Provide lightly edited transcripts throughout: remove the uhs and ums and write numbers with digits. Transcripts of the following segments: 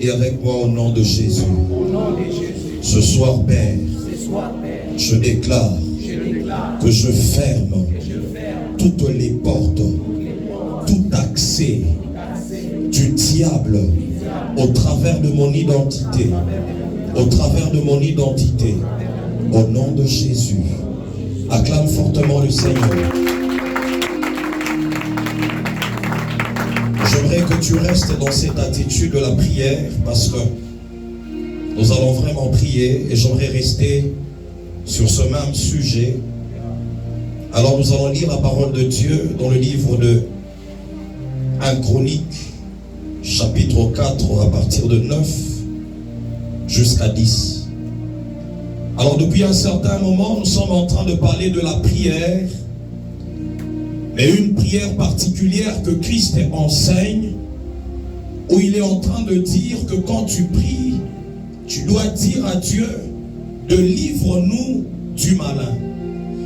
Et avec moi au nom de Jésus. Ce soir, Père, je déclare que je ferme toutes les portes, tout accès du diable au travers de mon identité. Au travers de mon identité. Au nom de Jésus. Acclame fortement le Seigneur. J'aimerais que tu restes dans cette attitude de la prière parce que nous allons vraiment prier et j'aimerais rester sur ce même sujet. Alors nous allons lire la parole de Dieu dans le livre de 1 Chronique, chapitre 4, à partir de 9 jusqu'à 10. Alors depuis un certain moment, nous sommes en train de parler de la prière, mais une prière particulière que Christ enseigne, où il est en train de dire que quand tu pries, tu dois dire à Dieu de livre-nous du malin.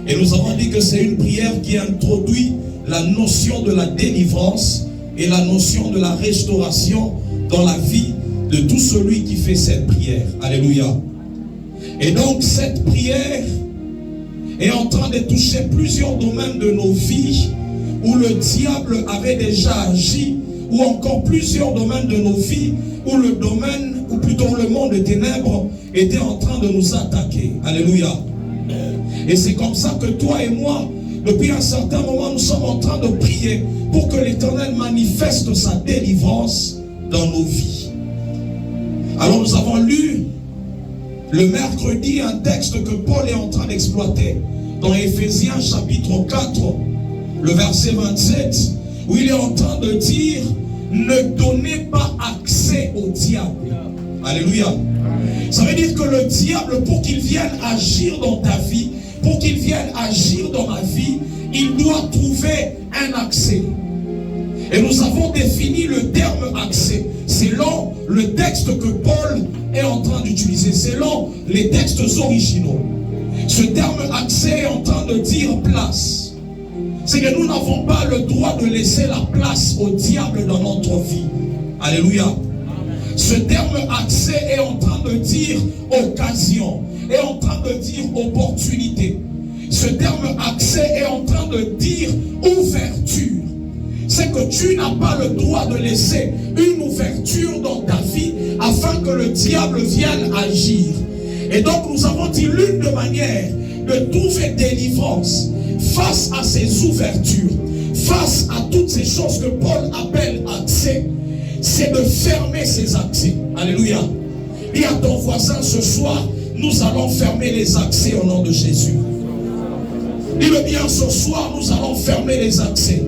Et nous avons dit que c'est une prière qui introduit la notion de la délivrance et la notion de la restauration dans la vie de tout celui qui fait cette prière. Alléluia. Et donc cette prière est en train de toucher plusieurs domaines de nos vies où le diable avait déjà agi, ou encore plusieurs domaines de nos vies où le domaine, ou plutôt le monde des ténèbres était en train de nous attaquer. Alléluia. Et c'est comme ça que toi et moi, depuis un certain moment, nous sommes en train de prier pour que l'Éternel manifeste sa délivrance dans nos vies. Alors nous avons lu le mercredi un texte que Paul est en train d'exploiter dans Éphésiens chapitre 4, le verset 27, où il est en train de dire: ne donnez pas accès au diable. Alléluia. Ça veut dire que le diable, pour qu'il vienne agir dans ta vie, pour qu'il vienne agir dans ma vie, il doit trouver un accès. Et nous avons défini le terme accès selon le texte que Paul est en train d'utiliser, selon les textes originaux. Ce terme accès est en train de dire place. C'est que nous n'avons pas le droit de laisser la place au diable dans notre vie. Alléluia. Ce terme accès est en train de dire occasion, est en train de dire opportunité. Ce terme accès est en train de dire ouverture. C'est que tu n'as pas le droit de laisser une ouverture dans ta vie afin que le diable vienne agir. Et donc nous avons dit l'une des manières de trouver délivrance face à ces ouvertures, face à toutes ces choses que Paul appelle accès, c'est de fermer ces accès. Alléluia. Dis à ton voisin ce soir, nous allons fermer les accès au nom de Jésus. Dis-le bien, ce soir, nous allons fermer les accès.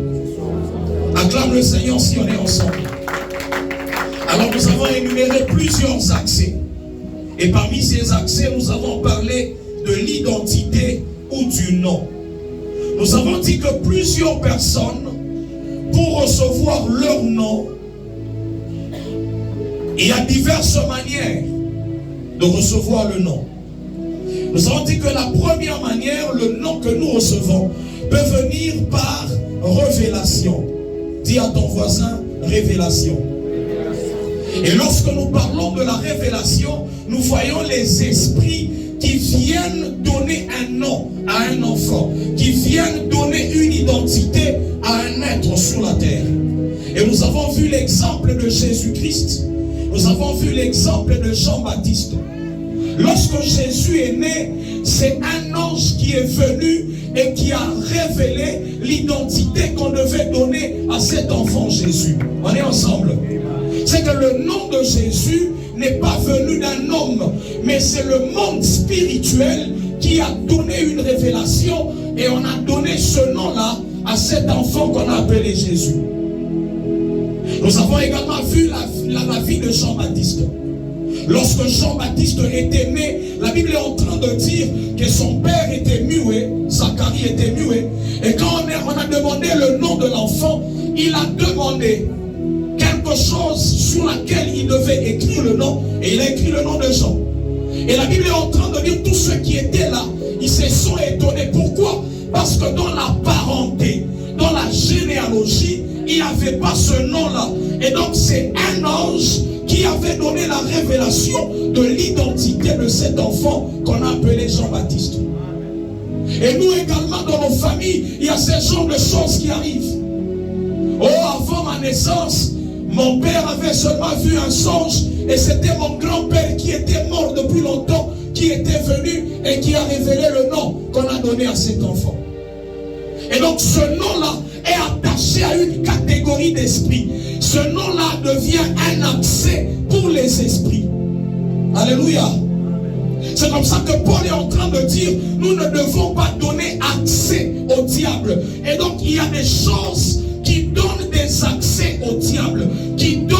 Acclame le Seigneur si on est ensemble. Alors nous avons énuméré plusieurs accès. Et parmi ces accès, nous avons parlé de l'identité ou du nom. Nous avons dit que plusieurs personnes, pour recevoir leur nom, il y a diverses manières de recevoir le nom. Nous avons dit que la première manière, le nom que nous recevons, peut venir par révélation. Dis à ton voisin, révélation. Et lorsque nous parlons de la révélation, nous voyons les esprits qui viennent donner un nom à un enfant, qui viennent donner une identité à un être sur la terre. Et nous avons vu l'exemple de Jésus-Christ. Nous avons vu l'exemple de Jean-Baptiste. Lorsque Jésus est né, c'est un ange qui est venu et qui a révélé l'identité qu'on devait donner à cet enfant Jésus. On est ensemble. C'est que le nom de Jésus n'est pas venu d'un homme, mais c'est le monde spirituel qui a donné une révélation et on a donné ce nom-là à cet enfant qu'on a appelé Jésus. Nous avons également vu la vie de Jean-Baptiste. Lorsque Jean-Baptiste était né, la Bible est en train de dire que son père était muet, Zacharie était muet, et quand on a demandé le nom de l'enfant, il a demandé quelque chose sur laquelle il devait écrire le nom, et il a écrit le nom de Jean. Et la Bible est en train de dire tous ceux qui étaient là, ils se sont étonnés. Pourquoi? Parce que dans la parenté, dans la généalogie, il n'y avait pas ce nom-là. Et donc c'est un ange qui avait donné la révélation de l'identité de cet enfant qu'on a appelé Jean-Baptiste. Et nous également dans nos familles, il y a ce genre de choses qui arrivent. Oh, avant ma naissance, mon père avait seulement vu un songe et c'était mon grand-père qui était mort depuis longtemps, qui était venu et qui a révélé le nom qu'on a donné à cet enfant. Et donc ce nom-là est attaché à une catégorie d'esprits. Ce nom-là devient un accès pour les esprits. Alléluia. C'est comme ça que Paul est en train de dire, nous ne devons pas donner accès au diable. Et donc il y a des choses qui donnent des accès au diable, qui donnent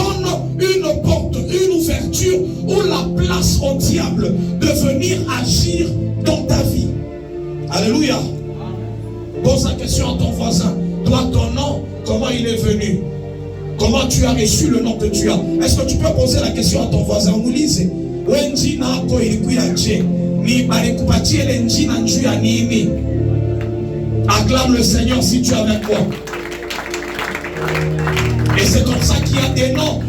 une porte, une ouverture ou la place au diable de venir agir dans ta vie. Alléluia. Pose la question à ton voisin. Toi, ton nom, comment il est venu? Comment tu as reçu le nom que tu as? Est-ce que tu peux poser la question à ton voisin? Vous lisez. Acclame le Seigneur si tu es avec moi. Et c'est comme ça qu'il y a des noms,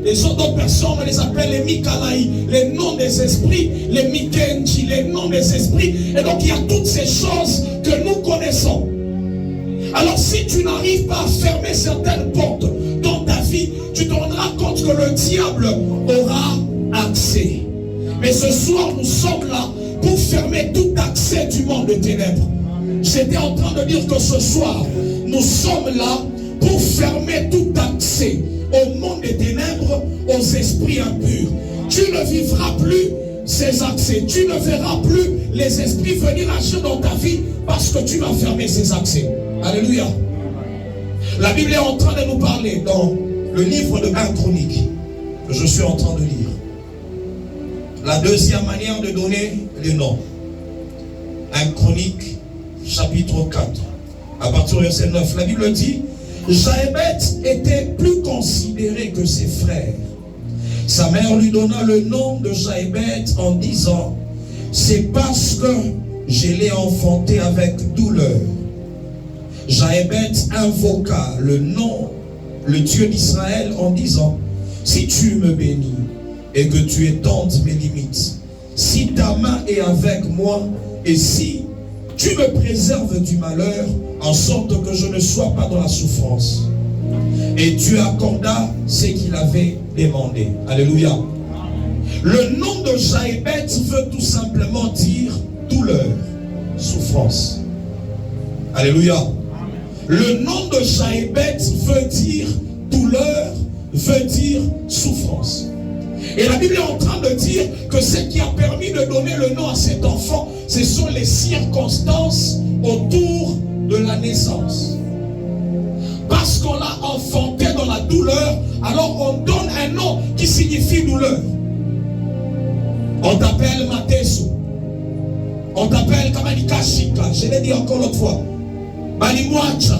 des autres personnes, on les appelle les Mikalaï, les noms des esprits, les Mikenji, les noms des esprits. Et donc il y a toutes ces choses que nous connaissons. Alors si tu n'arrives pas à fermer certaines portes dans ta vie, tu te rendras compte que le diable aura accès. Mais ce soir, nous sommes là pour fermer tout accès du monde des ténèbres. J'étais en train de dire que ce soir, nous sommes là pour fermer tout accès au monde des ténèbres, aux esprits impurs. Tu ne vivras plus ces accès. Tu ne verras plus les esprits venir agir dans ta vie parce que tu vas fermer ces accès. Alléluia. La Bible est en train de nous parler dans le livre de 1 Chronique que je suis en train de lire. La deuxième manière de donner les noms. 1 Chronique chapitre 4 à partir du verset 9. La Bible dit: Jaébet était plus considéré que ses frères. Sa mère lui donna le nom de Jaébet en disant: c'est parce que je l'ai enfanté avec douleur. Jaébet invoqua le nom, le Dieu d'Israël, en disant, si tu me bénis et que tu étendes mes limites, si ta main est avec moi et si tu me préserves du malheur, en sorte que je ne sois pas dans la souffrance. Et Dieu accorda ce qu'il avait demandé. Alléluia. Le nom de Jaébet veut tout simplement dire douleur, souffrance. Alléluia. Le nom de Jaébet veut dire douleur, veut dire souffrance. Et la Bible est en train de dire que ce qui a permis de donner le nom à cet enfant, ce sont les circonstances autour de la naissance. Parce qu'on l'a enfanté dans la douleur, alors on donne un nom qui signifie douleur. On t'appelle Matesu. On t'appelle Kamanika Shika. Je l'ai dit encore l'autre fois. Balimwacha.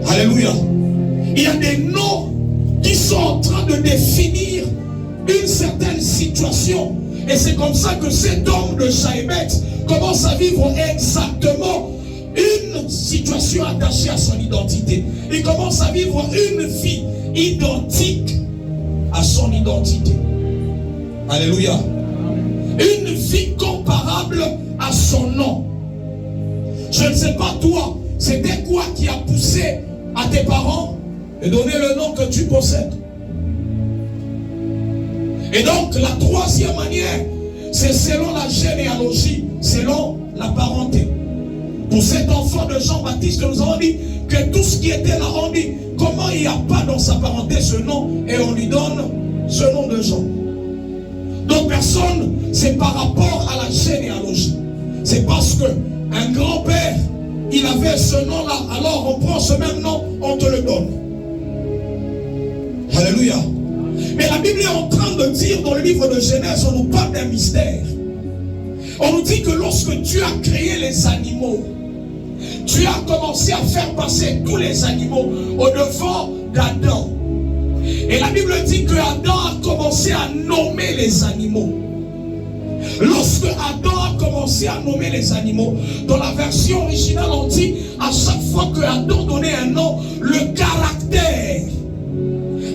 Alléluia. Il y a des noms qui sont en train de définir une certaine situation. Et c'est comme ça que cet homme de Jaébet commence à vivre exactement une situation attachée à son identité. Il commence à vivre une vie identique à son identité. Alléluia. Une vie comparable à son nom. Je ne sais pas toi, c'était quoi qui a poussé à tes parents de donner le nom que tu possèdes. Et donc la troisième manière, c'est selon la généalogie, selon la parenté. Pour cet enfant de Jean-Baptiste, nous avons dit que tout ce qui était là, on dit comment il n'y a pas dans sa parenté ce nom et on lui donne ce nom de Jean. Donc personne, c'est par rapport à la généalogie. C'est parce que un grand-père, il avait ce nom-là, alors on prend ce même nom, on te le donne. Alléluia. Mais la Bible est en train de dire dans le livre de Genèse, on nous parle d'un mystère. On nous dit que lorsque Dieu a créé les animaux, Dieu a commencé à faire passer tous les animaux au devant d'Adam. Et la Bible dit que Adam a commencé à nommer les animaux. Lorsque Adam a commencé à nommer les animaux, dans la version originale on dit, à chaque fois que Adam donnait un nom, le caractère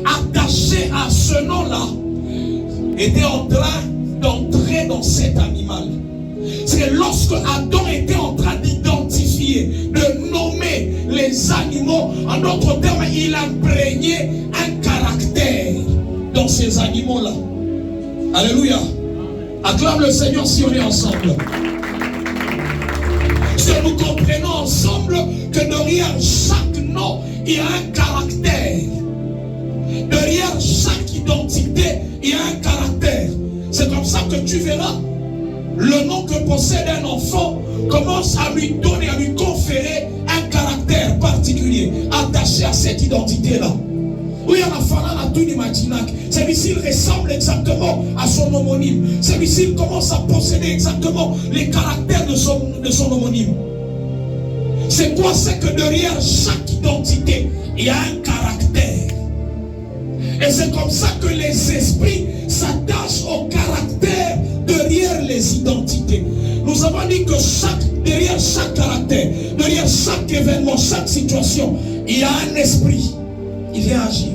attaché à ce nom-là était en train d'entrer dans cet animal. C'est lorsque Adam était en train d'identifier, de nommer les animaux, en d'autres termes, il imprégnait un caractère dans ces animaux-là. Alléluia. Acclame le Seigneur si on est ensemble. Si nous comprenons ensemble que derrière chaque nom, il y a un caractère. Derrière chaque identité, il y a un caractère. C'est comme ça que tu verras le nom que possède un enfant commence à lui donner, à lui conférer un caractère particulier attaché à cette identité-là. Oui, à la fin, à tout l'imaginac. Celui-ci ressemble exactement à son homonyme. Celui-ci commence à posséder exactement les caractères de son homonyme. C'est quoi? C'est que derrière chaque identité, il y a un caractère. Et c'est comme ça que les esprits s'attachent au caractère derrière les identités. Nous avons dit que derrière chaque caractère, derrière chaque événement, chaque situation, il y a un esprit. Il vient agir.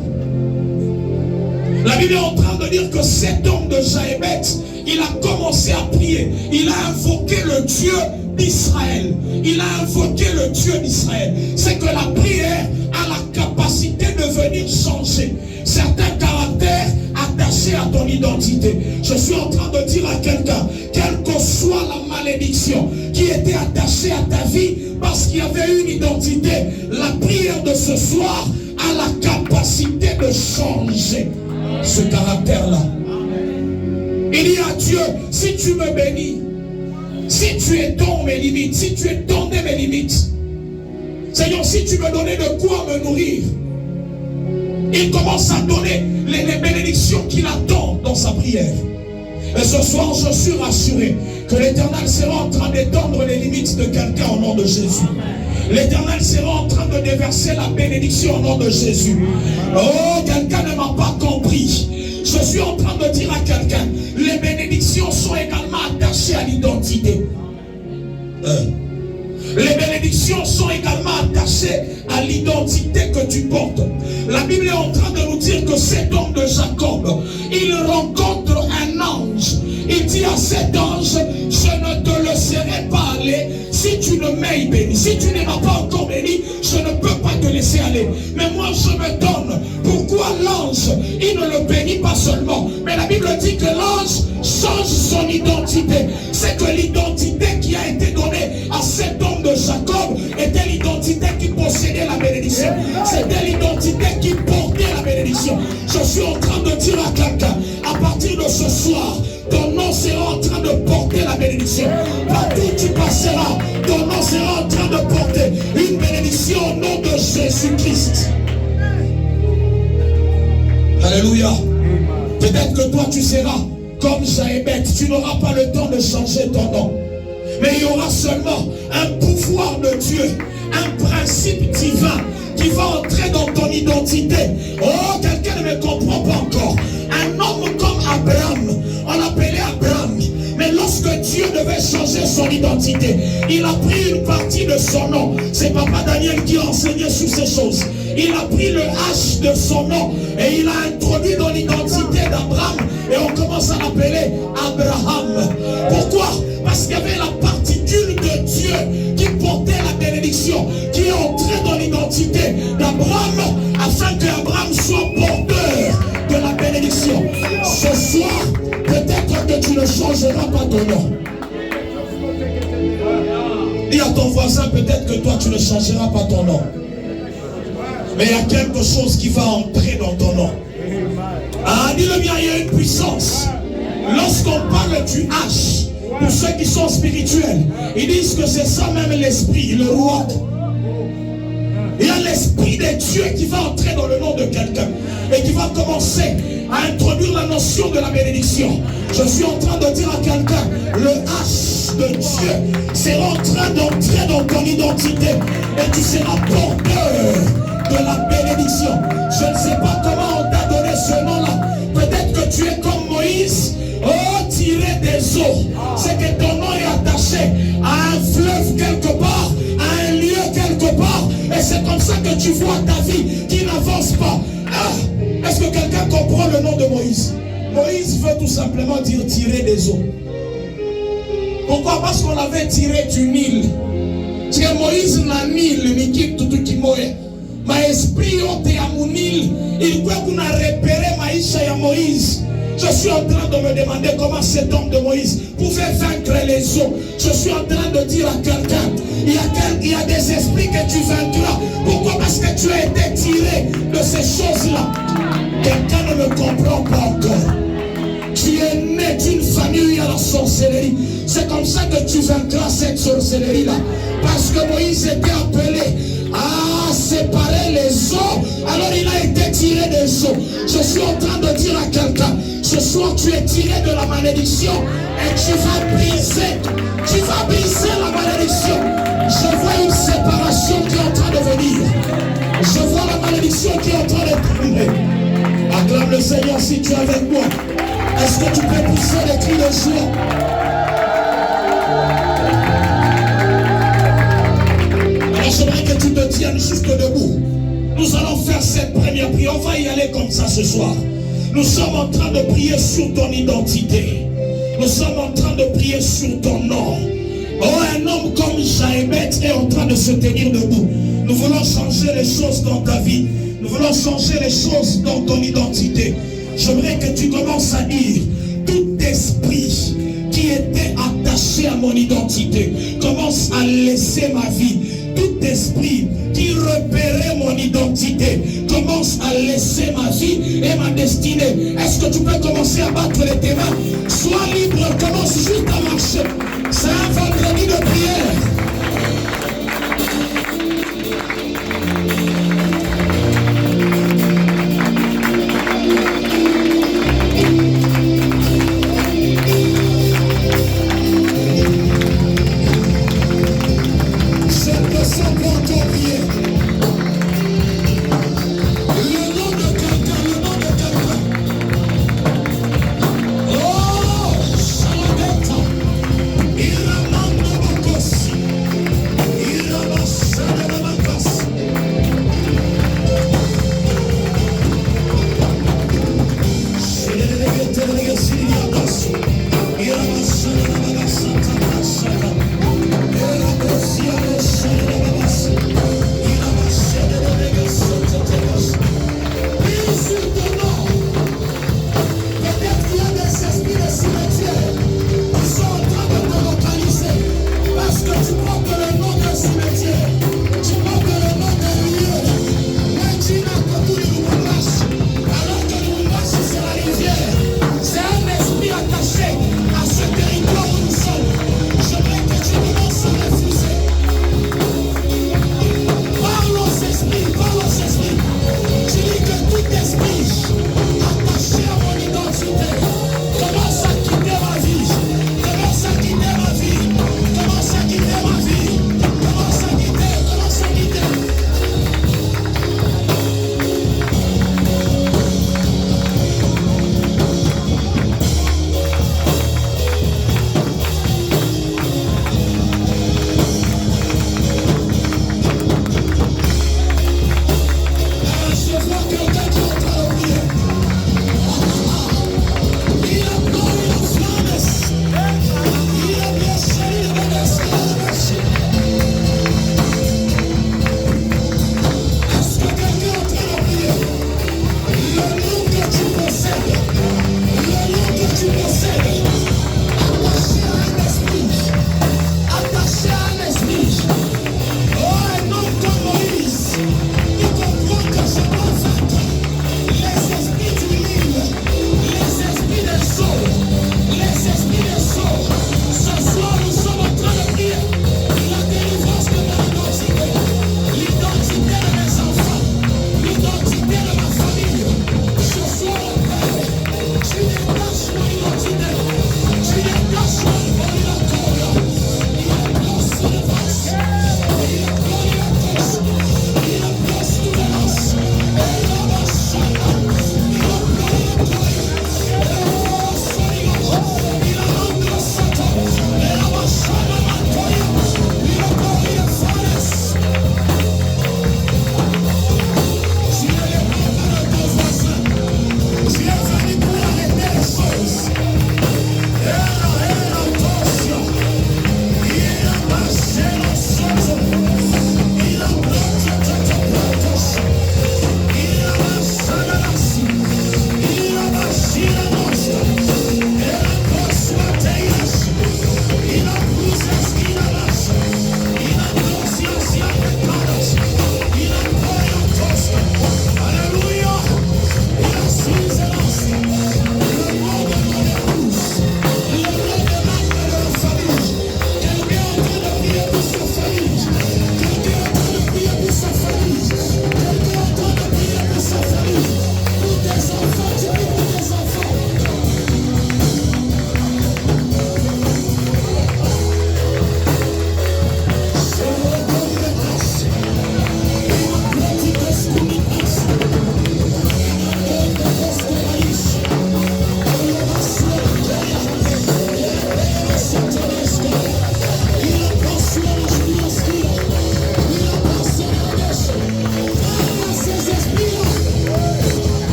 La Bible est en train de dire que cet homme de Jaébet, il a commencé à prier. Il a invoqué le Dieu d'Israël. Il a invoqué le Dieu d'Israël. C'est que la prière a la capacité de venir changer certains caractères attachés à ton identité. Je suis en train de dire à quelqu'un, quelle que soit la malédiction qui était attachée à ta vie parce qu'il y avait une identité, la prière de ce soir a la capacité de changer ce caractère-là. Il dit à Dieu, si tu me bénis, si tu étends mes limites, si tu étendais mes limites, Seigneur, si tu me donnais de quoi me nourrir, il commence à donner les bénédictions qu'il attend dans sa prière. Et ce soir, je suis rassuré que l'Éternel sera en train d'étendre les limites de quelqu'un au nom de Jésus. L'Éternel sera en train de déverser la bénédiction au nom de Jésus. Oh, quelqu'un ne m'a pas compris. Je suis en train de dire à quelqu'un, les bénédictions sont également attachées à l'identité. Les bénédictions sont également attachées à l'identité que tu portes. La Bible est en train de nous dire que cet homme de Jacob, il rencontre un ange. Il dit à cet ange, je ne te laisserai pas aller si tu ne m'as béni. Si tu ne m'as pas encore béni, je ne peux pas te laisser aller. Mais moi je me donne. Pourquoi l'ange, il ne le bénit pas seulement, mais la Bible dit que l'ange change son identité. C'est que l'identité qui a été donnée à cet homme de Jacob était l'identité qui possédait la bénédiction. C'était l'identité qui portait la bénédiction. Je suis en train de dire à quelqu'un, à partir de ce soir, ton nom sera en train de porter la bénédiction. Partout où tu passeras, ton nom sera en train de porter une bénédiction au nom de Jésus-Christ. Alléluia. Peut-être que toi tu seras comme Jaébet, tu n'auras pas le temps de changer ton nom. Mais il y aura seulement un pouvoir de Dieu, un principe divin qui va entrer dans ton identité. Oh, quelqu'un ne me comprend pas encore. Un homme comme Abraham, on l'appelait Abraham. Mais lorsque Dieu devait changer son identité, il a pris une partie de son nom. C'est Papa Daniel qui a enseigné sur ces choses. Il a pris le H de son nom et il a introduit dans l'identité d'Abraham. Et on commence à l'appeler Abraham. Pourquoi? Parce qu'il y avait la particule de Dieu qui portait la bénédiction, qui est entrée dans l'identité d'Abraham, afin qu'Abraham soit porteur de la bénédiction. Ce soir, peut-être que tu ne changeras pas ton nom. Dis à ton voisin, peut-être que toi tu ne changeras pas ton nom. Mais il y a quelque chose qui va entrer dans ton nom. Ah, dis-le bien, il y a une puissance. Lorsqu'on parle du H, pour ceux qui sont spirituels, ils disent que c'est ça même l'esprit, le roi. Il y a l'esprit de Dieu qui va entrer dans le nom de quelqu'un et qui va commencer à introduire la notion de la bénédiction. Je suis en train de dire à quelqu'un, le H de Dieu sera en train d'entrer dans ton identité et tu seras porteur de la bénédiction. Je ne sais pas comment on t'a donné ce nom-là. Peut-être que tu es comme Moïse, tiré des eaux. C'est que ton nom est attaché à un fleuve quelque part, à un lieu quelque part. Et c'est comme ça que tu vois ta vie qui n'avance pas. Ah, est-ce que quelqu'un comprend le nom de Moïse? Moïse veut tout simplement dire tirer des eaux. Pourquoi? Parce qu'on l'avait tiré du Nil. C'est que Moïse n'a Nil, ni qui tout qui moye. Ma esprit ote ya munil, il croit qu'on a repéré maïcha ya Moïse. Je suis en train de me demander comment cet homme de Moïse pouvait vaincre les eaux. Je suis en train de dire à quelqu'un, il y a des esprits que tu vaincras. Pourquoi? Parce que tu as été tiré de ces choses-là. Quelqu'un ne me comprend pas encore. Tu es né d'une famille où il y a la sorcellerie. C'est comme ça que tu vaincras cette sorcellerie-là. Parce que Moïse était appelé à séparer les eaux. Alors il a été tiré des eaux. Je suis en train de dire à quelqu'un, ce soir tu es tiré de la malédiction et tu vas briser la malédiction. Je vois une séparation qui est en train de venir. Je vois la malédiction qui est en train de tomber. Acclame le Seigneur si tu es avec moi. Est-ce que tu peux pousser les cris de joie? Alors j'aimerais que tu te tiennes juste debout. Nous allons faire cette première prière. On va y aller comme ça ce soir. Nous sommes en train de prier sur ton identité. Nous sommes en train de prier sur ton nom. Oh, un homme comme Jaébet est en train de se tenir debout. Nous voulons changer les choses dans ta vie. Nous voulons changer les choses dans ton identité. J'aimerais que tu commences à dire, tout esprit qui était attaché à mon identité commence à laisser ma vie. Tout esprit qui repérait mon identité commence à laisser ma vie et ma destinée. Est-ce que tu peux commencer à battre tes mains? Sois libre, commence juste à marcher. C'est un vendredi de prière. Oh!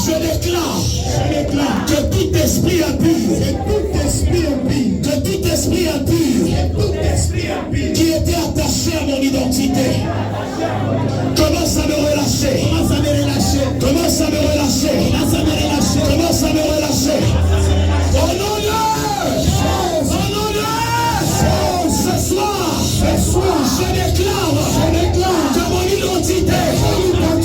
Je déclare que tout esprit impur, que tout esprit impur qui était attaché à mon identité commence à me relâcher. Commence à me relâcher. Commence à me relâcher. Au nom de ce soir, je déclare que mon identité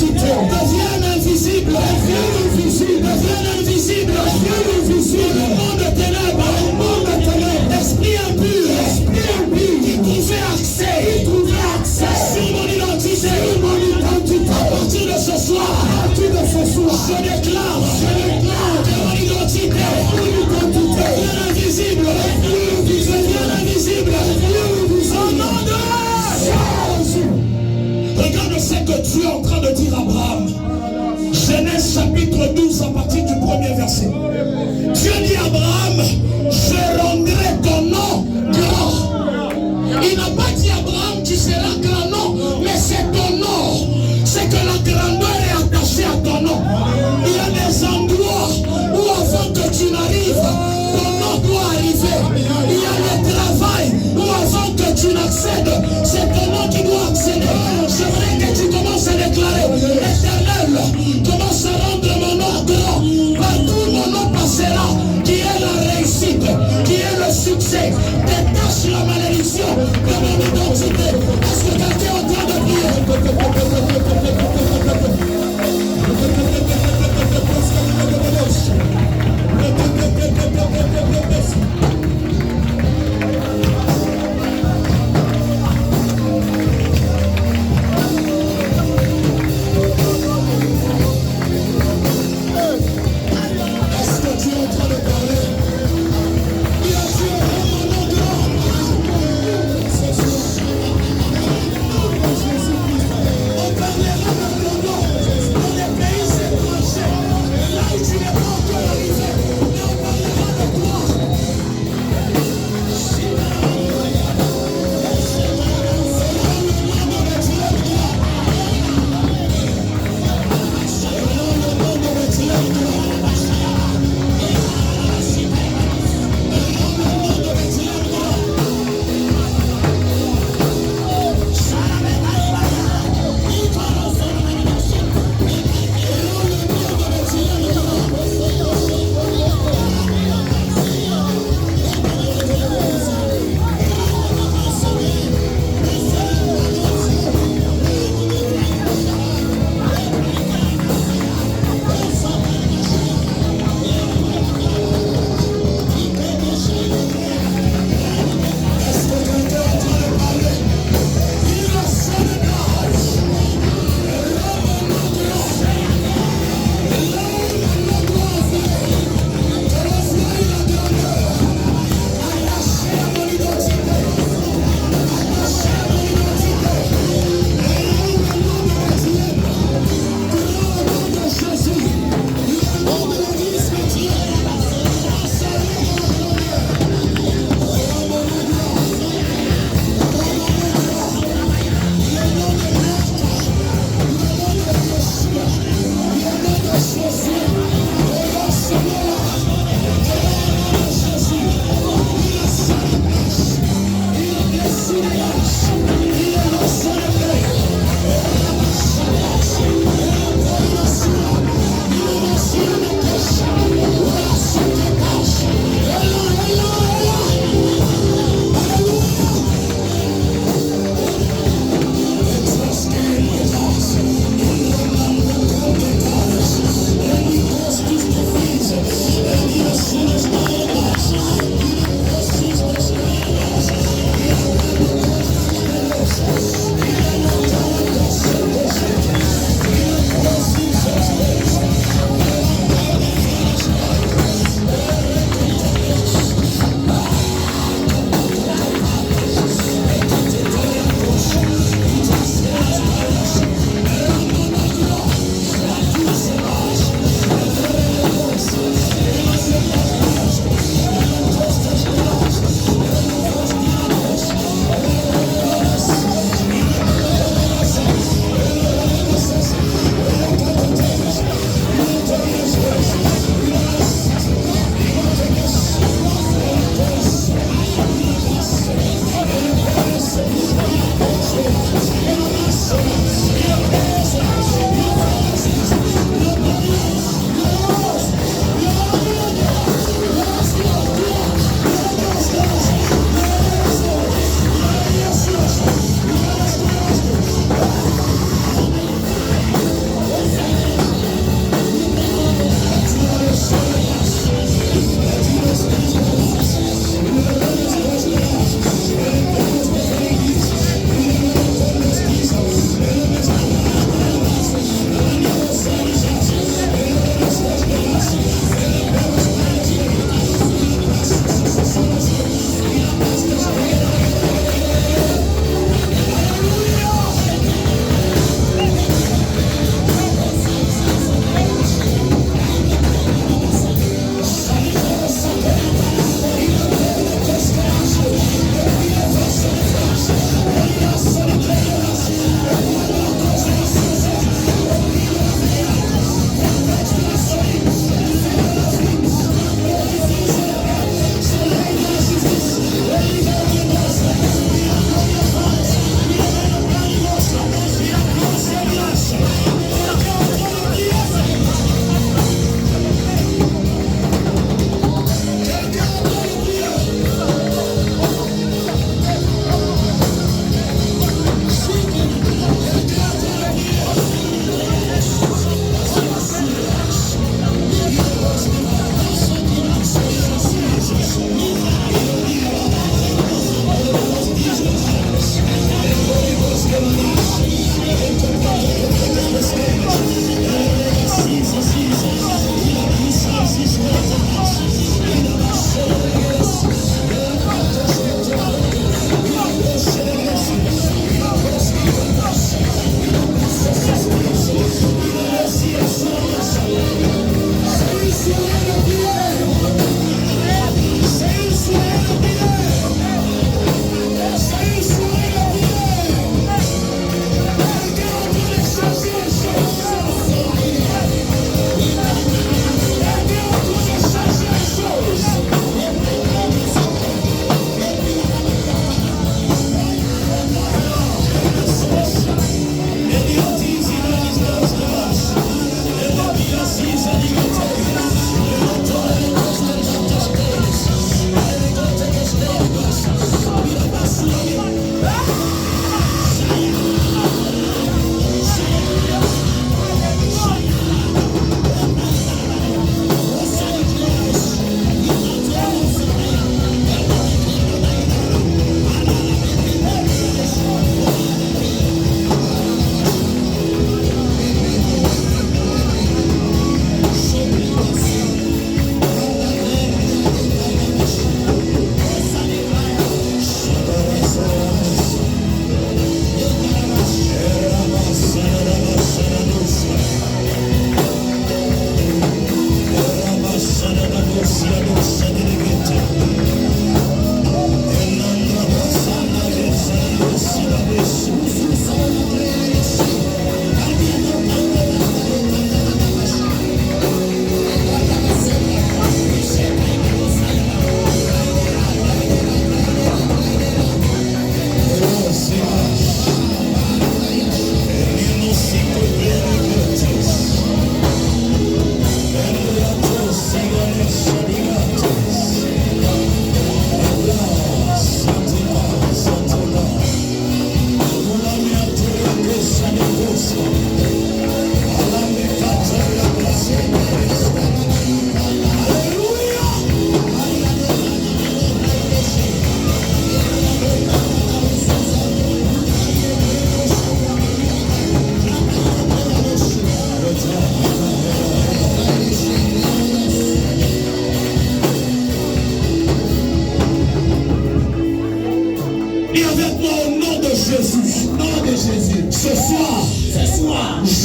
devienne invisible. Devienne invisible. Le monde de ténèbres. Esprit impur. Qui trouvait accès sur mon identité. À partir de ce soir, je déclare que mon identité devienne invisible. Au nom de Jésus. Regarde ce que Dieu est en train de dire à Abraham. Genèse chapitre 12 à partir du premier verset. Dieu dit à Abraham, je rendrai ton nom grand. Il n'a pas dit à Abraham, tu seras grand, non, mais c'est ton nom. C'est que la grandeur est attachée à ton nom. Il y a des endroits où avant que tu n'arrives, ton nom doit arriver. Il y a le travail où avant que tu n'accèdes, c'est ton nom qui doit accéder. J'aimerais que tu commences à déclarer, l'Éternel commence à rendre mon nom grand. Partout mon nom passera, qui est la réussite, qui est le succès. Détache la malédiction de mon identité. Est-ce que quelqu'un est en train de prier?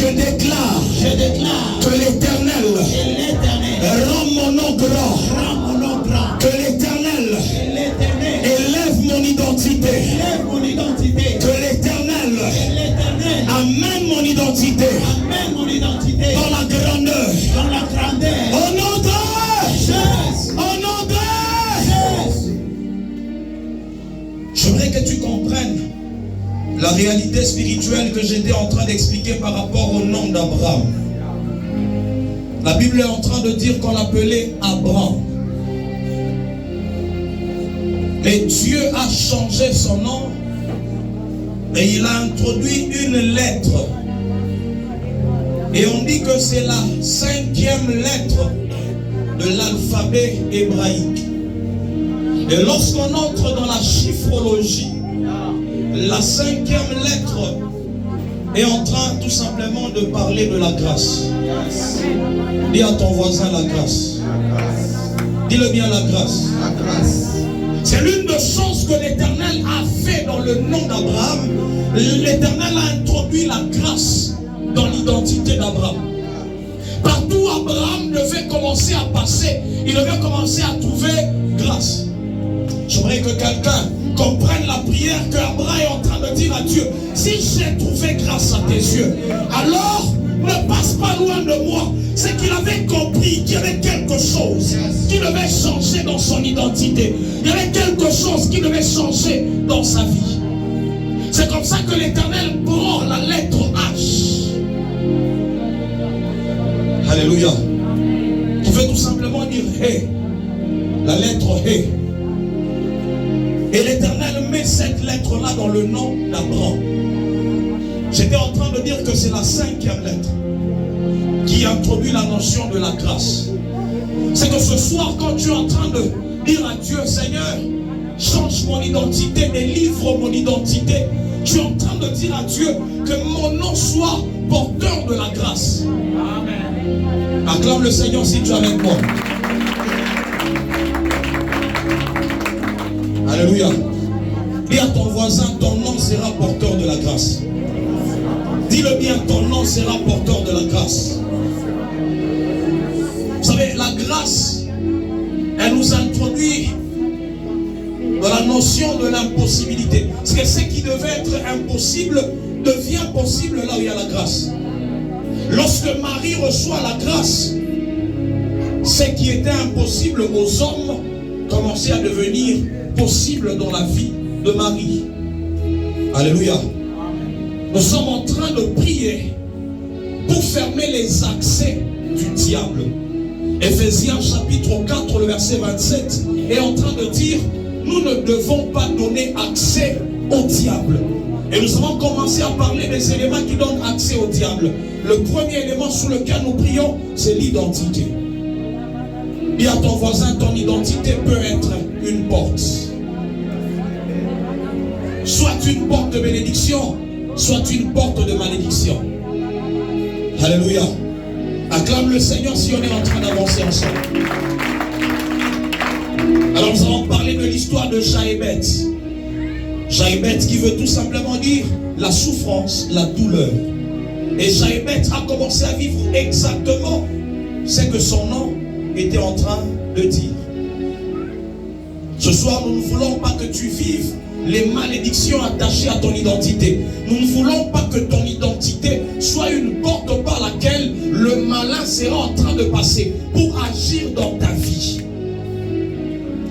Je déclare que l'Éternel rend mon nom grand. Que l'Éternel élève mon identité. Que l'Éternel amène mon identité dans la grandeur. Au nom de Jésus. Au nom de Jésus. J'aimerais que tu comprennes la réalité spirituelle que j'étais en train d'expliquer par rapport au nom d'Abraham. La Bible est en train de dire qu'on l'appelait Abraham. Mais Dieu a changé son nom et il a introduit une lettre. Et on dit que c'est la 5e lettre de l'alphabet hébraïque. Et lorsqu'on entre dans la chiffrologie, la 5e lettre est en train tout simplement de parler de la grâce. Dis à ton voisin la grâce. Dis-le bien, la grâce. C'est l'une des choses que l'Éternel a fait dans le nom d'Abraham. L'Éternel a introduit la grâce dans l'identité d'Abraham. Partout Abraham devait commencer à passer, il devait commencer à trouver grâce. J'aimerais que quelqu'un comprenne la prière que Abraham est en train de dire à Dieu. Si j'ai trouvé grâce à tes yeux, alors ne passe pas loin de moi. C'est qu'il avait compris qu'il y avait quelque chose qui devait changer dans son identité. Il y avait quelque chose qui devait changer dans sa vie. C'est comme ça que l'Éternel prend la lettre H. Alléluia. Qui veut tout simplement dire Hé. La lettre Hé. Et l'Éternel met cette lettre-là dans le nom d'Abraham. J'étais en train de dire que c'est la 5e lettre qui introduit la notion de la grâce. C'est que ce soir, quand tu es en train de dire à Dieu, Seigneur, change mon identité, délivre mon identité, tu es en train de dire à Dieu que mon nom soit porteur de la grâce. Amen. Acclame le Seigneur si tu es avec moi. Alléluia. Dis à ton voisin, ton nom sera porteur de la grâce. Dis-le bien, ton nom sera porteur de la grâce. Vous savez, la grâce, elle nous introduit dans la notion de l'impossibilité. Parce que ce qui devait être impossible devient possible là où il y a la grâce. Lorsque Marie reçoit la grâce, ce qui était impossible aux hommes commençait à devenir possible dans la vie de Marie. Alléluia. Nous sommes en train de prier pour fermer les accès du diable. Éphésiens chapitre 4, le verset 27 est en train de dire, nous ne devons pas donner accès au diable. Et nous avons commencé à parler des éléments qui donnent accès au diable. Le premier élément sur lequel nous prions, c'est l'identité. Dis à ton voisin, ton identité peut être une porte. Soit une porte de bénédiction, soit une porte de malédiction. Alléluia. Acclame le Seigneur si on est en train d'avancer ensemble. Alors nous allons parler de l'histoire de Jaébet. Jaébet qui veut tout simplement dire la souffrance, la douleur. Et Jaébet a commencé à vivre exactement ce que son nom était en train de dire. Ce soir, nous ne voulons pas que tu vives les malédictions attachées à ton identité. Nous ne voulons pas que ton identité soit une porte par laquelle le malin sera en train de passer pour agir dans ta vie.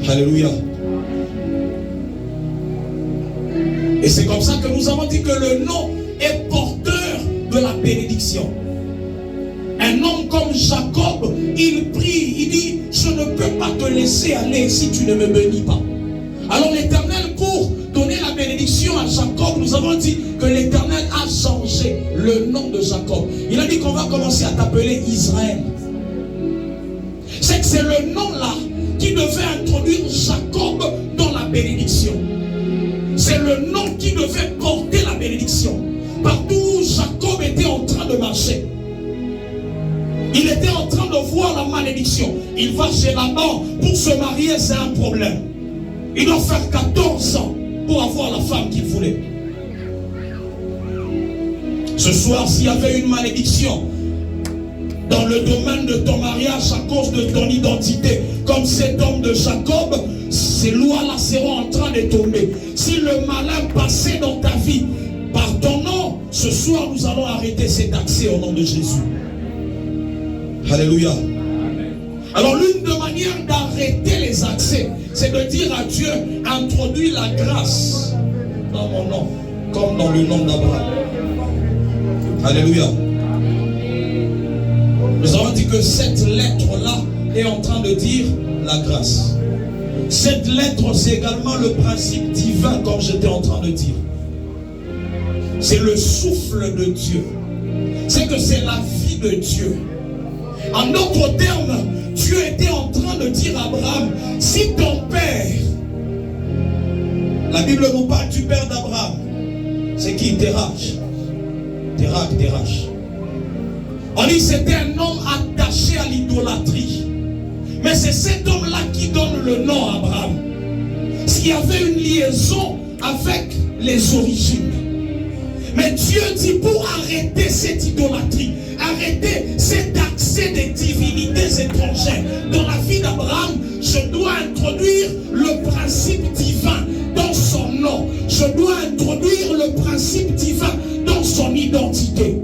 Alléluia. Et c'est comme ça que nous avons dit que le nom est porteur de la bénédiction. Un homme comme Jacob, il prie, il dit, je ne peux pas te laisser aller si tu ne me bénis pas. Alors l'Éternel, pour donner la bénédiction à Jacob, nous avons dit que l'Éternel a changé le nom de Jacob. Il a dit qu'on va commencer à t'appeler Israël. C'est que c'est le nom là qui devait introduire Jacob dans la bénédiction. C'est le nom qui devait porter la bénédiction. Partout où Jacob était en train de marcher, il était en train de voir la malédiction. Il va chez Laban pour se marier, c'est un problème. Il doit faire 14 ans pour avoir la femme qu'il voulait. Ce soir, s'il y avait une malédiction dans le domaine de ton mariage à cause de ton identité, comme cet homme de Jacob, ces lois-là seront en train de tomber. Si le malin passait dans ta vie par ton nom, ce soir, nous allons arrêter cet accès au nom de Jésus. Alléluia. Alors, l'une des manières d'arrêter les accès, c'est de dire à Dieu, introduis la grâce dans mon nom, comme dans le nom d'Abraham. Alléluia. Nous avons dit que cette lettre-là est en train de dire la grâce. Cette lettre, c'est également le principe divin, comme j'étais en train de dire. C'est le souffle de Dieu. C'est que c'est la vie de Dieu. En d'autres termes, Dieu était en train de dire à Abraham, si ton père, la Bible nous parle du père d'Abraham, c'est qui? Terach. On dit que c'était un homme attaché à l'idolâtrie. Mais c'est cet homme-là qui donne le nom à Abraham. Parce qu'il y avait une liaison avec les origines. Mais Dieu dit, pour arrêter cette idolâtrie, arrêter cet accès des divinités étrangères dans la vie d'Abraham, je dois introduire le principe divin dans son nom. Je dois introduire le principe divin dans son identité.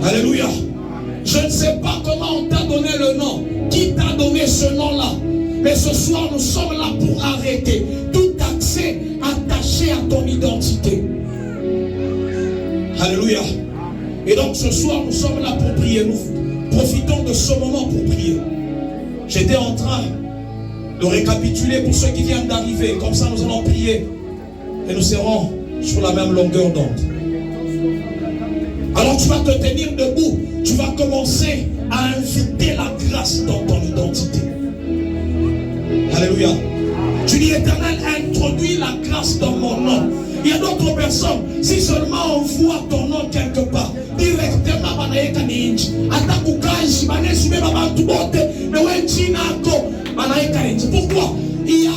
Alléluia. Je ne sais pas comment on t'a donné le nom, qui t'a donné ce nom-là. Mais ce soir, nous sommes là pour arrêter tout accès attaché à ton identité. Alléluia. Et donc ce soir, nous sommes là pour prier. Nous profitons de ce moment pour prier. J'étais en train de récapituler pour ceux qui viennent d'arriver. Comme ça, nous allons prier. Et nous serons sur la même longueur d'onde. Alors tu vas te tenir debout. Tu vas commencer à inviter la grâce dans ton identité. Alléluia. Tu dis, Éternel, introduis la grâce dans mon nom. Il y a d'autres personnes, si seulement on voit ton nom quelque part, directement, pourquoi? Il y a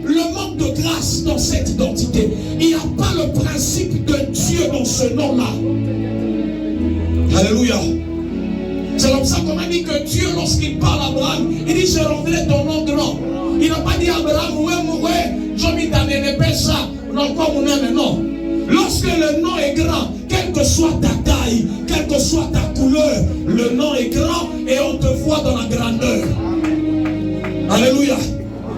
le manque de grâce dans cette identité. Il n'y a pas le principe de Dieu dans ce nom-là. Alléluia. C'est comme ça qu'on a dit que Dieu, lorsqu'il parle à Abraham, il dit, je rendrai ton nom grand. Il n'a pas dit à Abraham, non. Lorsque le nom est grand, quelle que soit ta taille, quelle que soit ta couleur, le nom est grand et on te voit dans la grandeur. Alléluia.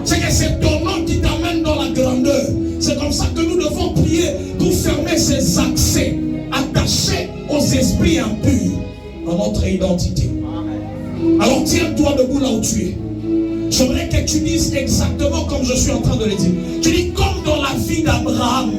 C'est que c'est ton nom qui t'amène dans la grandeur. C'est comme ça que nous devons prier pour fermer ces accès attachés aux esprits impurs dans notre identité. Alors tiens-toi debout là où tu es. J'aimerais que tu dises exactement comme je suis en train de le dire. Tu dis comme dans la vie d'Abraham,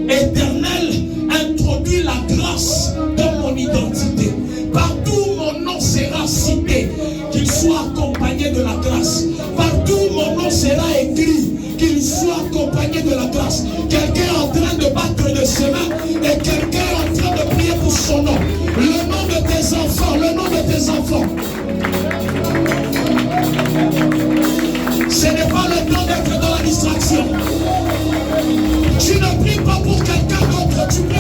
Éternel, introduis la grâce dans mon identité. Partout où mon nom sera cité, qu'il soit accompagné de la grâce. Partout où mon nom sera écrit, qu'il soit accompagné de la grâce. Quelqu'un est en train de battre de ses mains et quelqu'un est en train de prier pour son nom. Le nom de tes enfants, le nom de tes enfants. Ce n'est pas le temps d'être dans la distraction. Tu ne pries pas pour quelqu'un d'autre, tu pries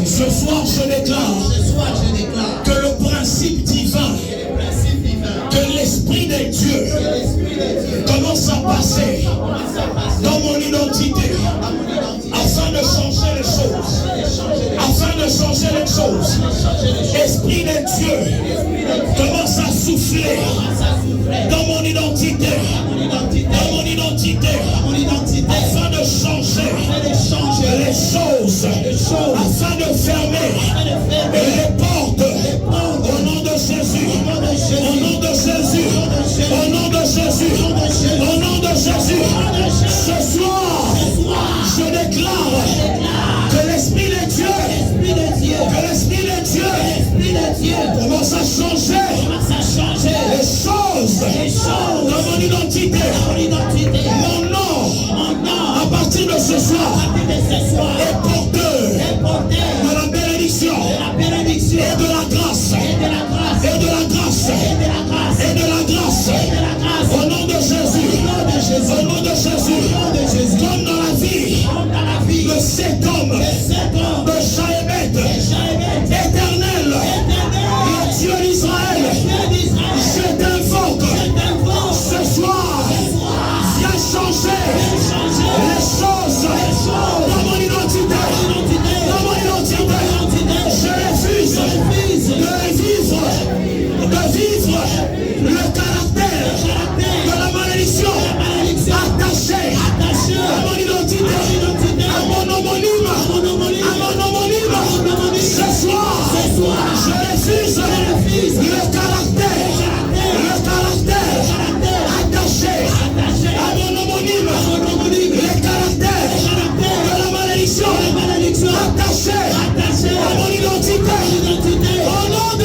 Ce soir, je déclare que le principe divin, que l'Esprit de Dieu commence à passer dans mon identité afin de changer les choses. Afin de changer les choses. Esprit de Dieu commence à souffler dans mon identité. Dans mon identité. Afin de changer les choses. Afin de fermer les portes. Au nom de Jésus. Au nom de Jésus. Au nom de Jésus. Au nom de Jésus. Ce soir, je déclare que l'Esprit de Dieu, que l'Esprit de Dieu commence à changer les choses dans mon identité. Mon nom, à partir de ce soir, est porteur de la bénédiction et de la grâce. Et de la grâce. Et de la grâce. Au nom de Jésus. Au nom de Jésus. Comme dans la vie de cet homme, de Jaébet, éternel, le Dieu d'Israël, je t'invoque ce soir, viens changer les choses dans mon identité. Dans mon identité, je refuse de vivre le caractère de la malédiction attaché à mon identité, à mon homonyme, ce soir, je refuse le caractère attaché à mon homonyme, le caractère de la malédiction attaché à mon identité. Au nom de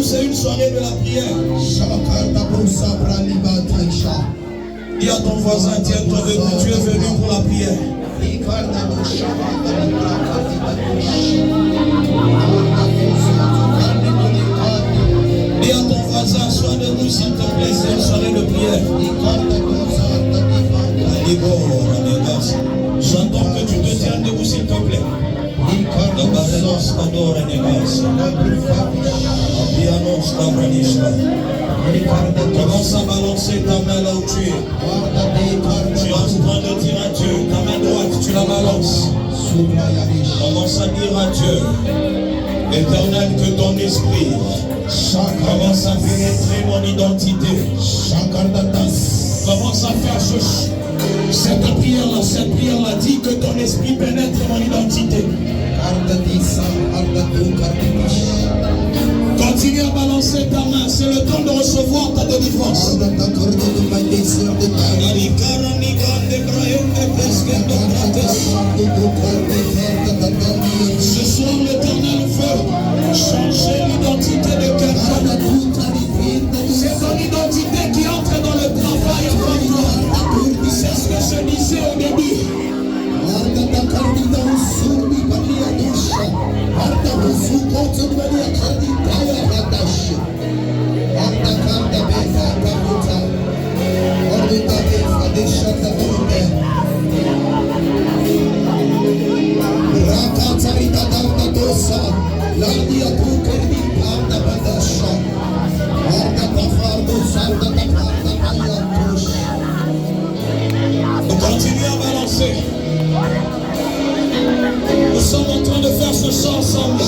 c'est une soirée de la prière. Dis à ton voisin, tiens-toi debout, tu es venu pour la prière. Dis à ton voisin, sois debout s'il te plaît, c'est une soirée de prière. J'entends que tu te tiens debout s'il te plaît. Commence à balancer ta main là où tu es. Tu es en train de dire à Dieu, ta main droite, tu la balances. Commence à dire à Dieu, Éternel, que ton esprit commence à pénétrer mon identité. Commence à faire Cette prière-là dit que ton esprit pénètre mon identité. Continue à balancer ta main, c'est le temps de recevoir ta délivrance. Ce soir, l'Éternel veut changer l'identité de quelqu'un. C'est ton identité qui entre dans le travail avec toi. C'est ce que je disais au début. Continue à balancer. Nous sommes en train de faire ce chant ensemble.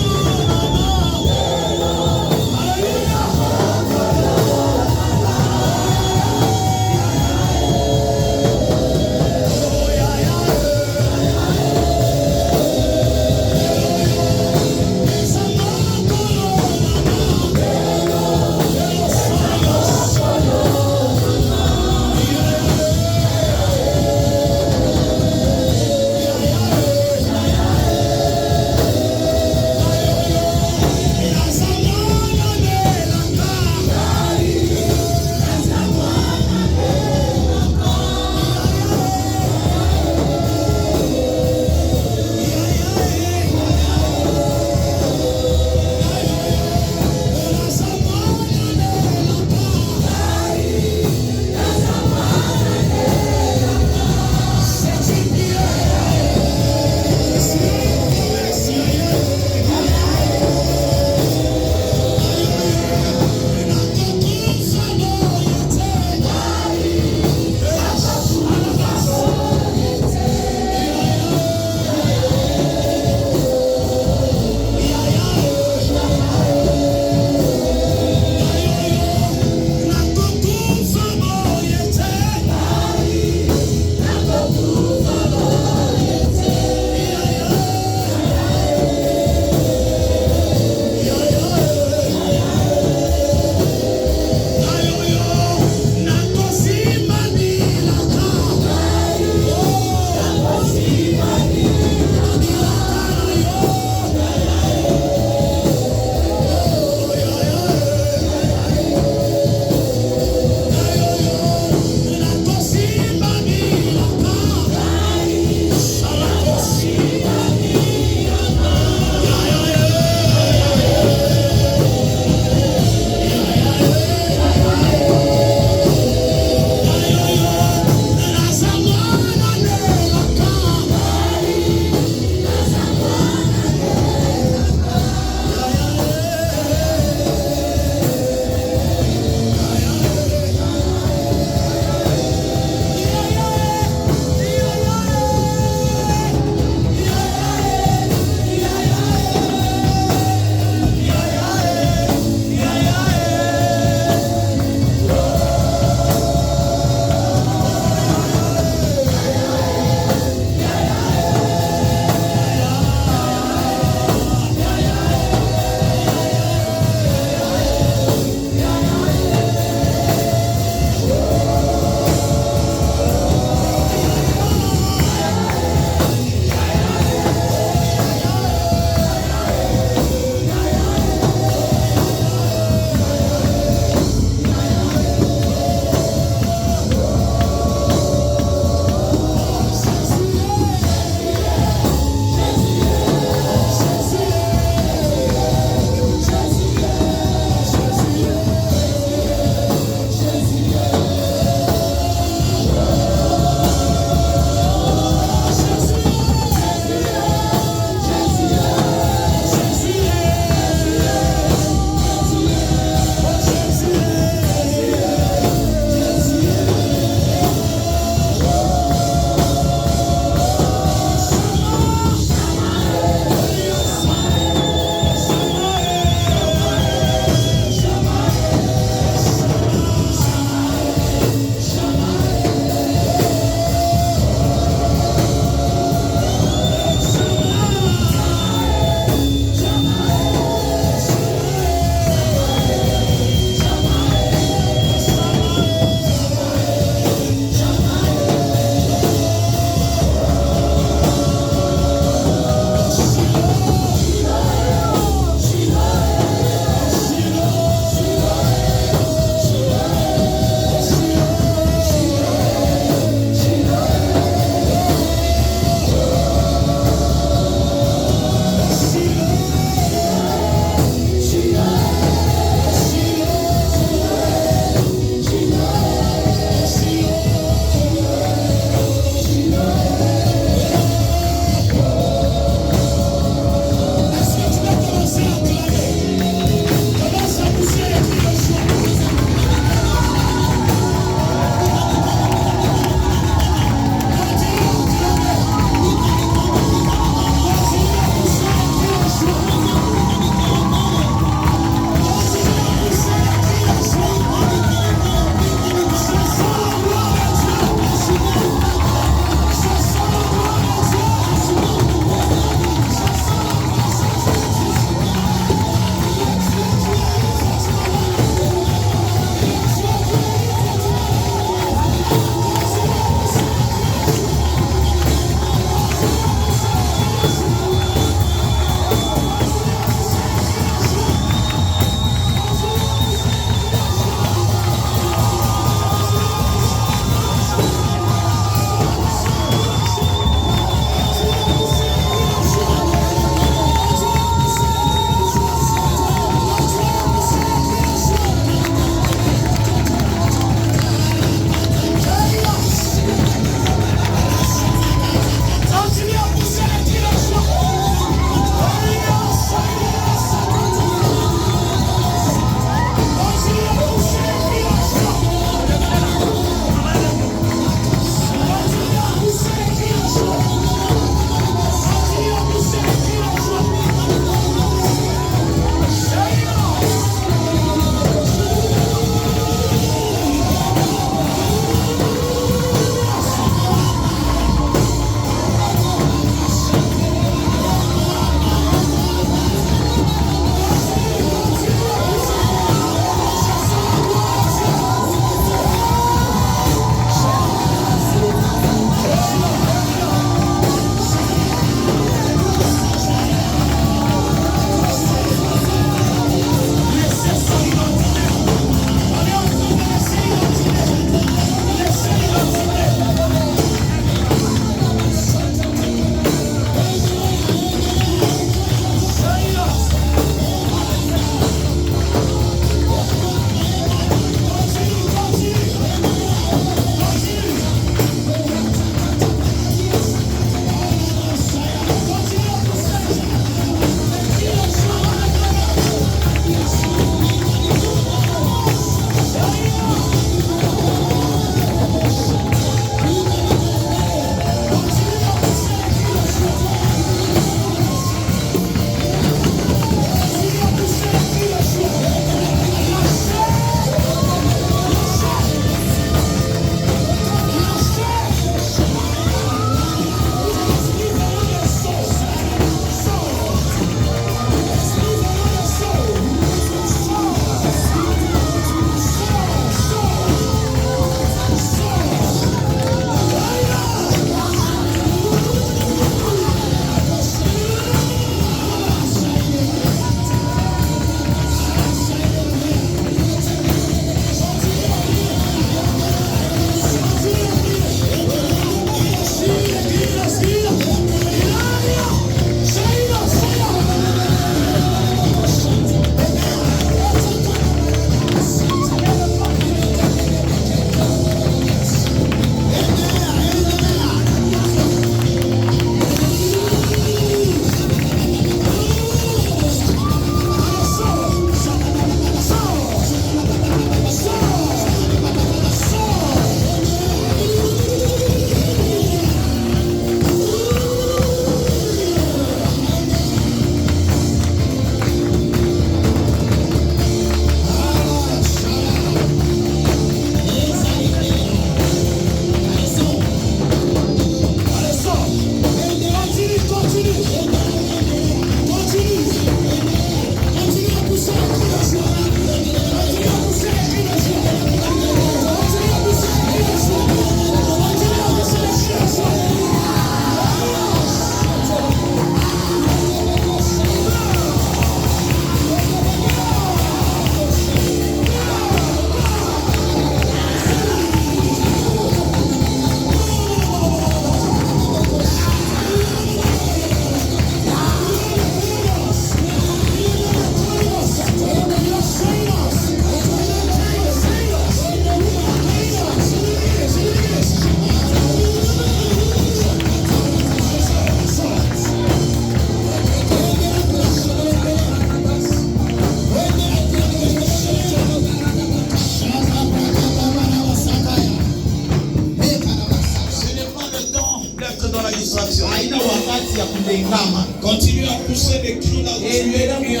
Continue à pousser des cris là où tu es et applique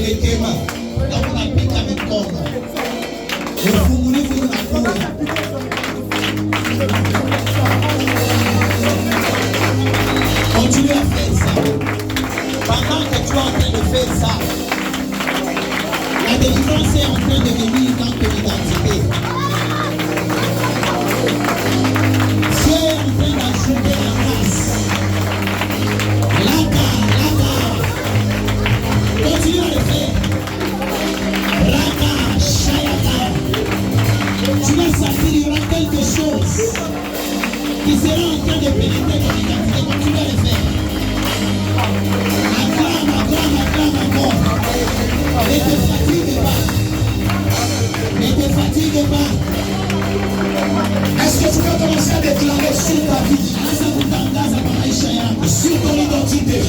les témoins. Continue à faire ça. Pendant que tu es en train de faire ça, la délivrance est en train de venir dans ton identité. Dieu est en train d'ajouter la grâce. Laka. Continue à le faire. Raka, Shayaka. Tu vas sentir, il y aura quelque chose qui sera en train de pénétrer ton identité. Continue à le faire. Acclame encore. Ne te fatigue pas. Est-ce que tu peux commencer à déclarer sur ta vie, sur ton identité?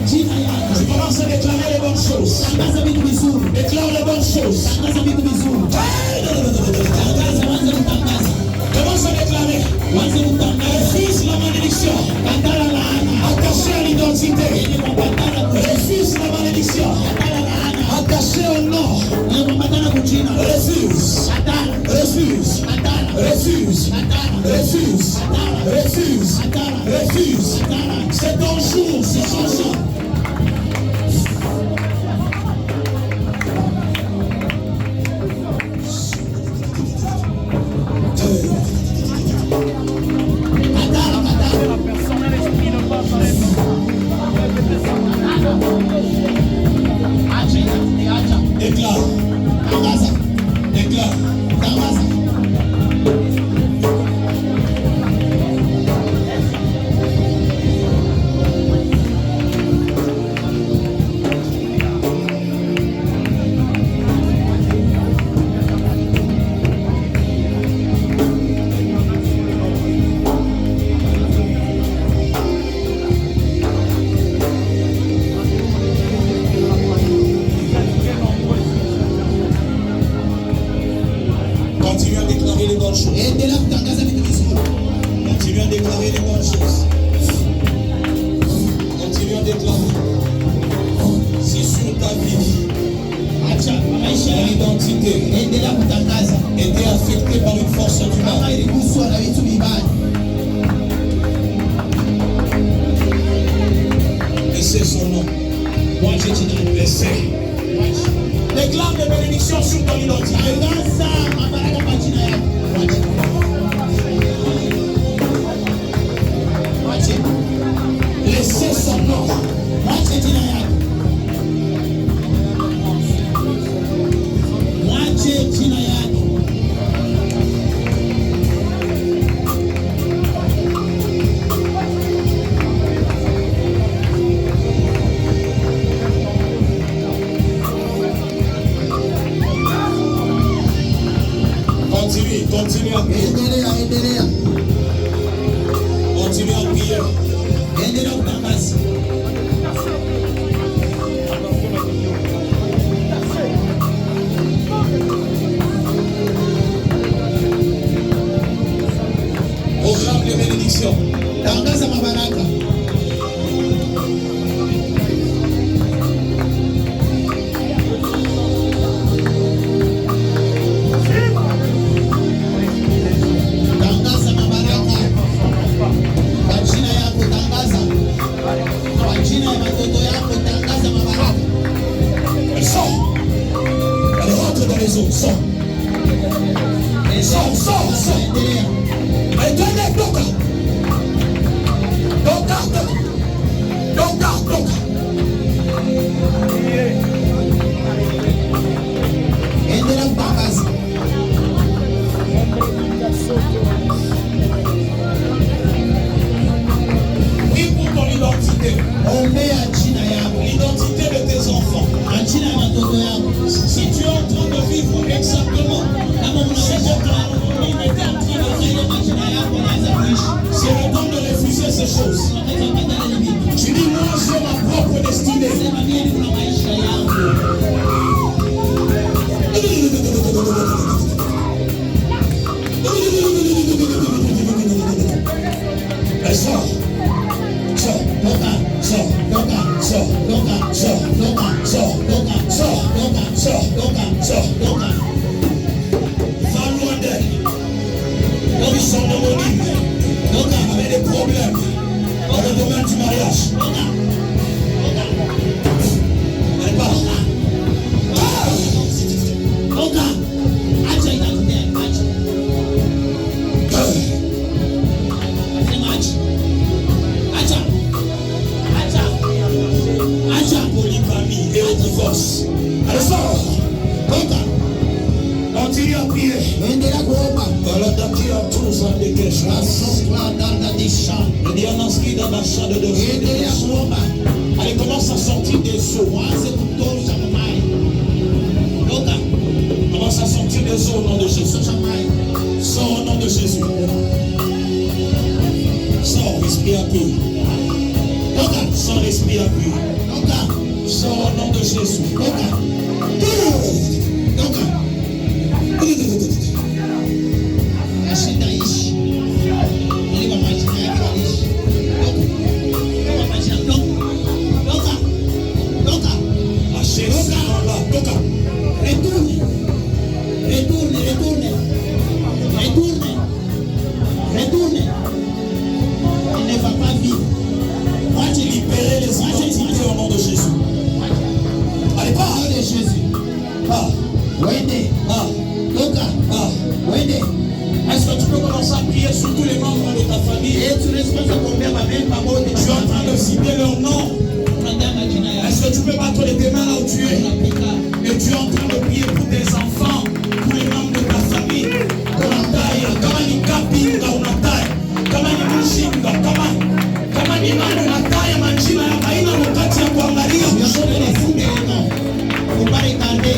Tu commences à déclarer les bonnes choses. Déclare les bonnes choses. Commence à déclarer. Refuse la malédiction. Attaché à l'identité. Refuse la malédiction. Attaché au nom. Refuse. C'est ton jour, c'est ton jour. Déclare. Continue à déclarer les bonnes choses. Continue à déclarer les bonnes choses. Continue à déclarer. Si sur ta vie, ton identité était affectée par une force du mal, laissez son nom. Laissez. Déclare des bénédictions sur ton identité. Laissez son nom. Continue à prier. Continue à prier. Programme de bénédiction. Tangaza mabaraka. Sors. Et donnez toka. Prie pour ton identité. L'identité de tes enfants. Si tu es en train de vivre exactement c'est le temps de refuser ces choses. Tu dis, moi j'ai ma propre destinée. Sors. sont homonymes. Donc, avec des problèmes dans le domaine du mariage. Elle part. Polygamie et au divorce. Allez, sors. Continue à prier. Voilà, qui a tous en décaissement. Il y a un inscrit dans la chambre de Dieu. Allez, commence à sortir des eaux. Commence à sortir des eaux au nom de Jésus. Sors au nom de Jésus. Sors, respire un peu. Sors, respire un peu. Sors au nom de Jésus. Retourne. Il ne va pas vivre. Moi, tu libérer les identités au nom de Jésus. Allez, pas de Jésus. Est-ce que tu peux commencer à prier sur tous les membres de ta famille? Tu es en train de citer leur nom. Est-ce que tu peux battre les mains là où tu es? Et tu es en train de prier pour tes enfants, pour les membres de ta famille. Kama ni kapinga unatai, kama ni mshinga, kama ni mama unatai manjima ya baina wakati ya kuangalia ushobe na funge no. Upare kande.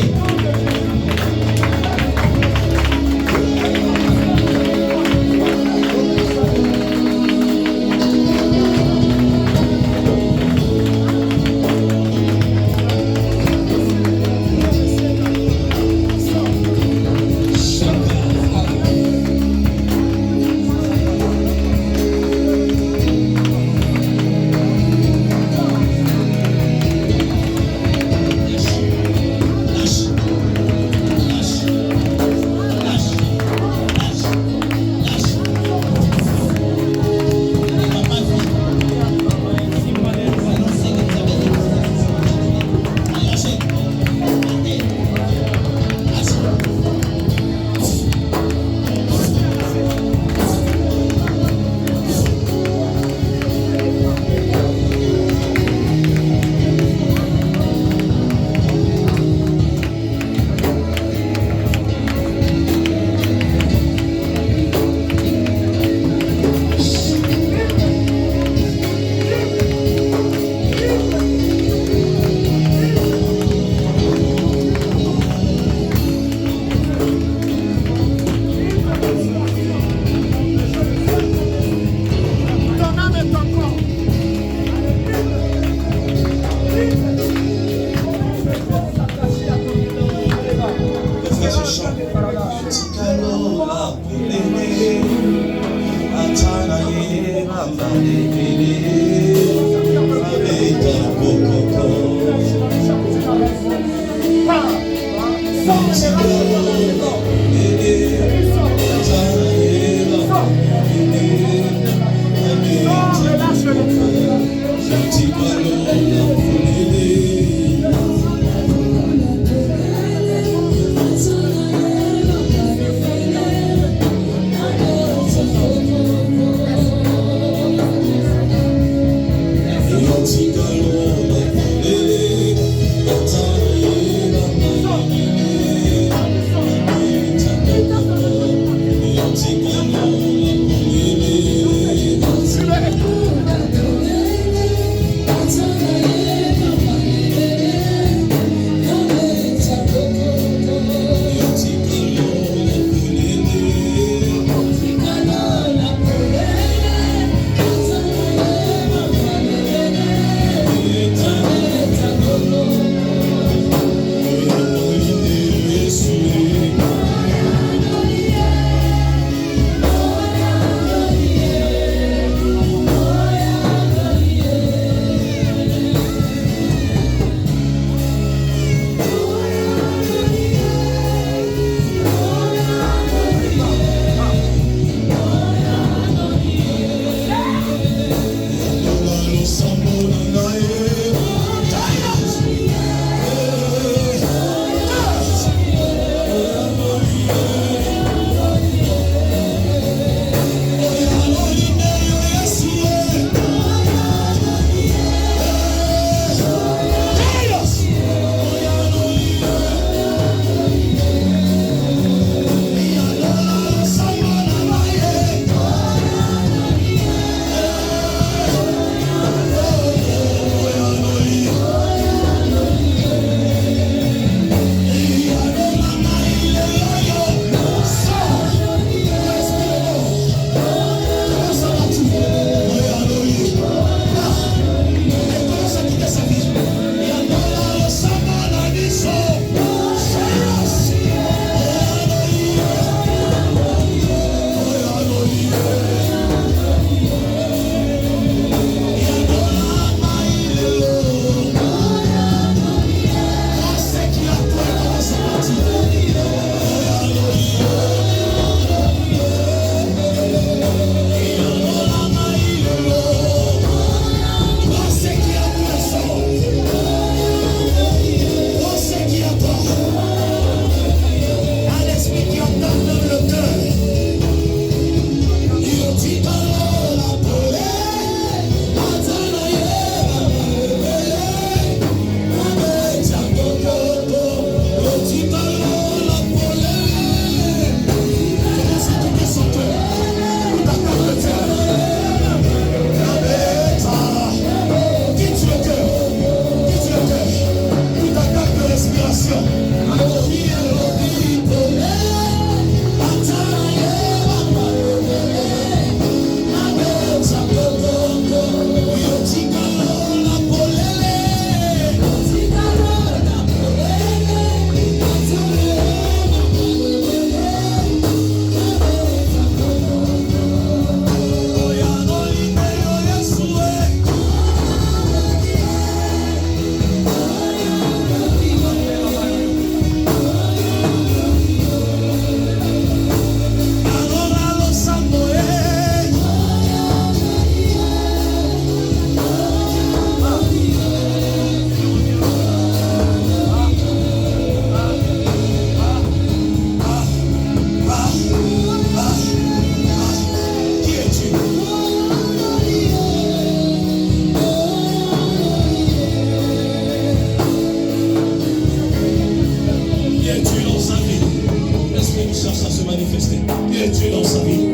sa vie.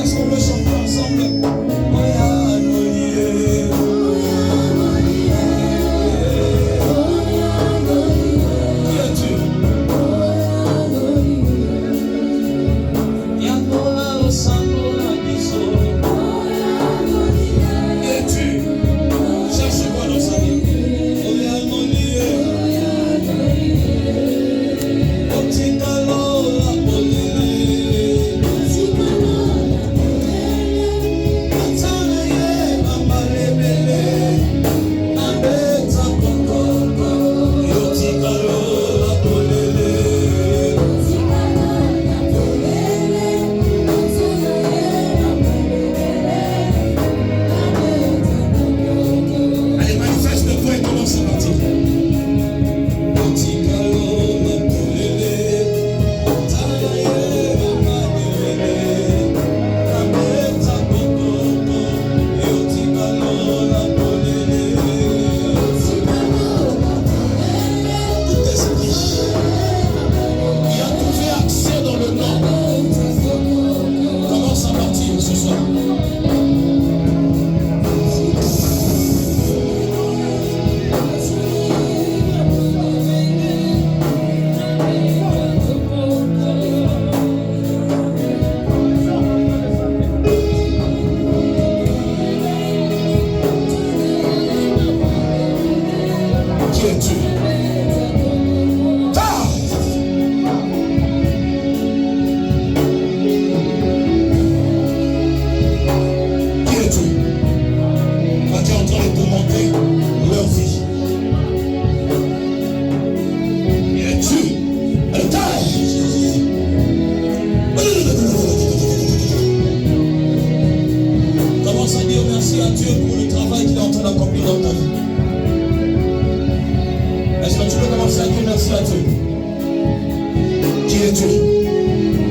Est-ce qu'on peut chanter ensemble?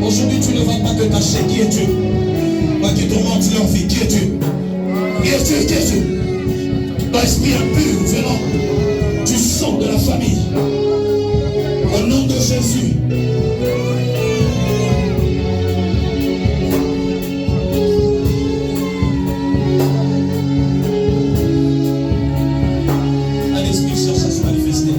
Aujourd'hui, tu ne vas pas te cacher. Qui es-tu? Pas qui tourmente leur vie. Qui es-tu? Qui es-tu? Qui es-tu? L'esprit impur venant du sang de la famille. Au nom de Jésus. Un esprit cherche à se manifester.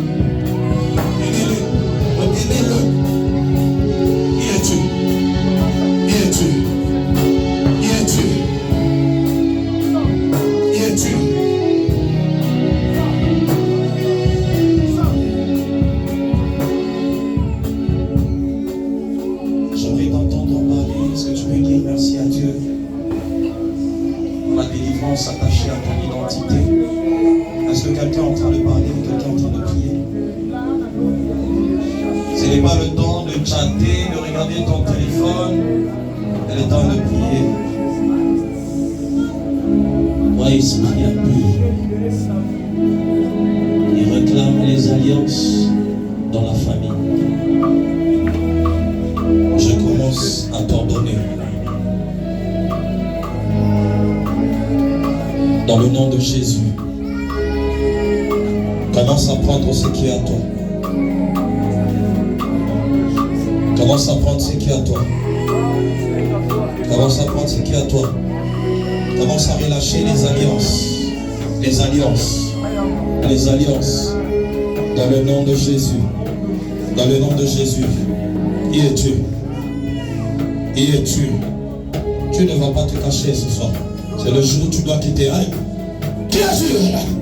S'attacher à ton identité. Est-ce que quelqu'un est en train de parler, quelqu'un est en train de prier? Ce n'est pas le temps de chatter, de regarder ton téléphone, c'est le temps de prier. Toi, esprit impur, il réclame les alliances dans la famille. Je commence à t'ordonner. Dans le nom de Jésus, commence à prendre ce qui est à toi. Commence à prendre ce qui est à toi. Commence à prendre ce qui est à toi. Commence à relâcher les alliances. Les alliances. Les alliances. Dans le nom de Jésus. Dans le nom de Jésus. Qui es-tu? Qui es-tu? Tu ne vas pas te cacher ce soir. C'est le jour où tu dois quitter. Allez. Qui es-tu?